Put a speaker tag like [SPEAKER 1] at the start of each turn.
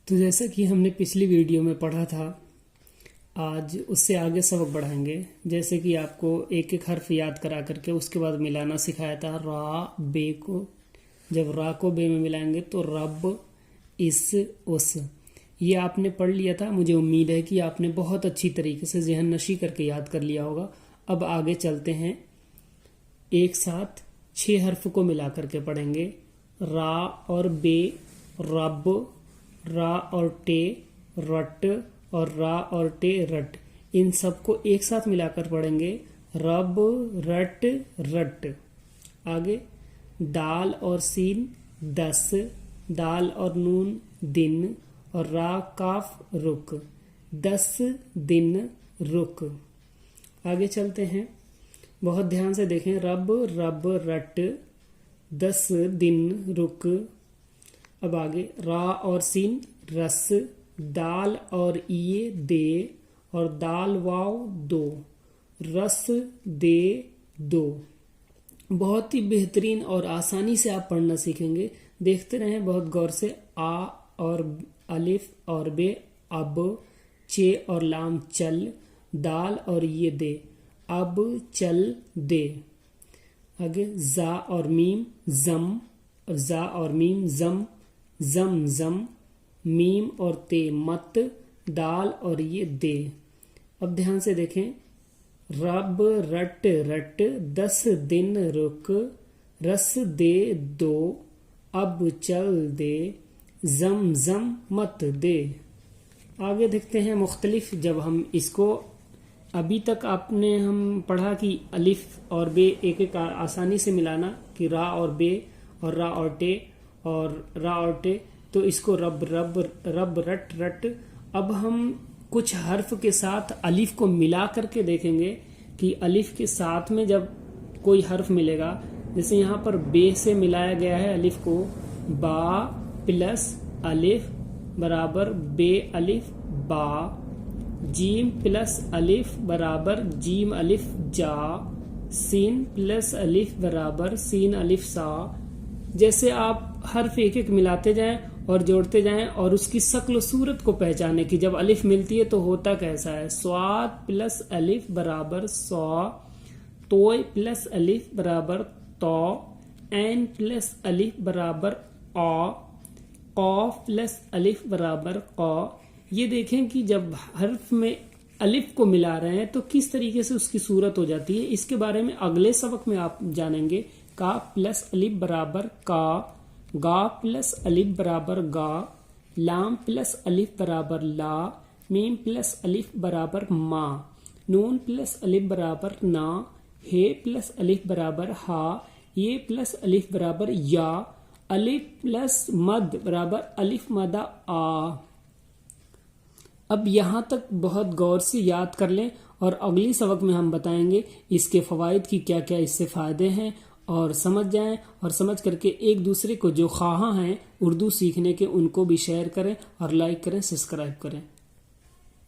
[SPEAKER 1] تو جیسا کہ ہم نے پچھلی ویڈیو میں پڑھا تھا، آج اس سے آگے سبق بڑھائیں گے۔ جیسے کہ آپ کو ایک ایک حرف یاد کرا کر کے اس کے بعد ملانا سکھایا تھا۔ را بے کو جب را کو بے میں ملائیں گے تو رب، اس، اس، یہ آپ نے پڑھ لیا تھا۔ مجھے امید ہے کہ آپ نے بہت اچھی طریقے سے ذہن نشی کر کے یاد کر لیا ہوگا۔ اب آگے چلتے ہیں، ایک ساتھ 6 حرف کو ملا کر کے پڑھیں گے۔ را اور بے رب، را اور ٹے رٹ، اور را اور ٹے رٹ، ان سب کو ایک ساتھ ملا کر پڑھیں گے، رب رٹ رٹ۔ آگے دال اور سین 10، دال اور نون دن، اور را کاف رک، 10 دن رک۔ آگے چلتے ہیں، بہت دھیان سے دیکھیں، رب رب رٹ 10 دن رک۔ اب آگے را اور سین رس، دال اور ایے دے، اور دال واو دو، رس دے دو۔ بہت ہی بہترین اور آسانی سے آپ پڑھنا سیکھیں گے، دیکھتے رہیں بہت غور سے۔ آ اور الف اور بے اب، چے اور لام چل، دال اور یہ دے، اب چل دے۔ آگے زا اور میم زم، زا اور میم زم، زم زم، میم اور تے مت، دال اور یہ دے۔ اب دھیان سے دیکھیں، رب رٹ رٹ 10 دن رک، رس دے دو، اب چل دے، زم زم مت دے۔ آگے دیکھتے ہیں مختلف، جب ہم اس کو ابھی تک آپ نے ہم پڑھا کہ الف اور بے ایک ایک آسانی سے ملانا، کہ را اور بے اور را اور ٹے اور را اور ٹے، تو اس کو رب رب رب رٹ رٹ۔ اب ہم کچھ حرف کے ساتھ الف کو ملا کر کے دیکھیں گے کہ الف کے ساتھ میں جب کوئی حرف ملے گا، جیسے یہاں پر بے سے ملایا گیا ہے الف کو، با پلس الف برابر بے الف با، جیم پلس الف برابر جیم الف جا، سین پلس الف برابر سین الف سا۔ جیسے آپ حرف ایک ایک ملاتے جائیں اور جوڑتے جائیں اور اس کی شکل و صورت کو پہچانے کہ جب الف ملتی ہے تو ہوتا کیسا ہے۔ سواد پلس الف برابر سو، توئے پلس الف برابر تو، این پلس الف برابر آ، قاف پلس الف برابر قا۔ یہ دیکھیں کہ جب حرف میں الف کو ملا رہے ہیں تو کس طریقے سے اس کی صورت ہو جاتی ہے۔ اس کے بارے میں اگلے سبق میں آپ جانیں گے۔ کا پلس الف برابر کا، گا پلس الف برابر گا، لام پلس الف برابر لا، میم پلس الف برابر ما، نون پلس الف برابر نا، ہے پلس الف برابر ہا، یہ پلس الف برابر یا، الف پلس مد برابر الف مدہ آ۔ اب یہاں تک بہت غور سے یاد کر لیں، اور اگلی سبق میں ہم بتائیں گے اس کے فوائد کی کیا کیا اس سے فائدے ہیں، اور سمجھ جائیں، اور سمجھ کر کے ایک دوسرے کو جو خواہاں ہیں اردو سیکھنے کے ان کو بھی شیئر کریں اور لائک کریں، سبسکرائب کریں۔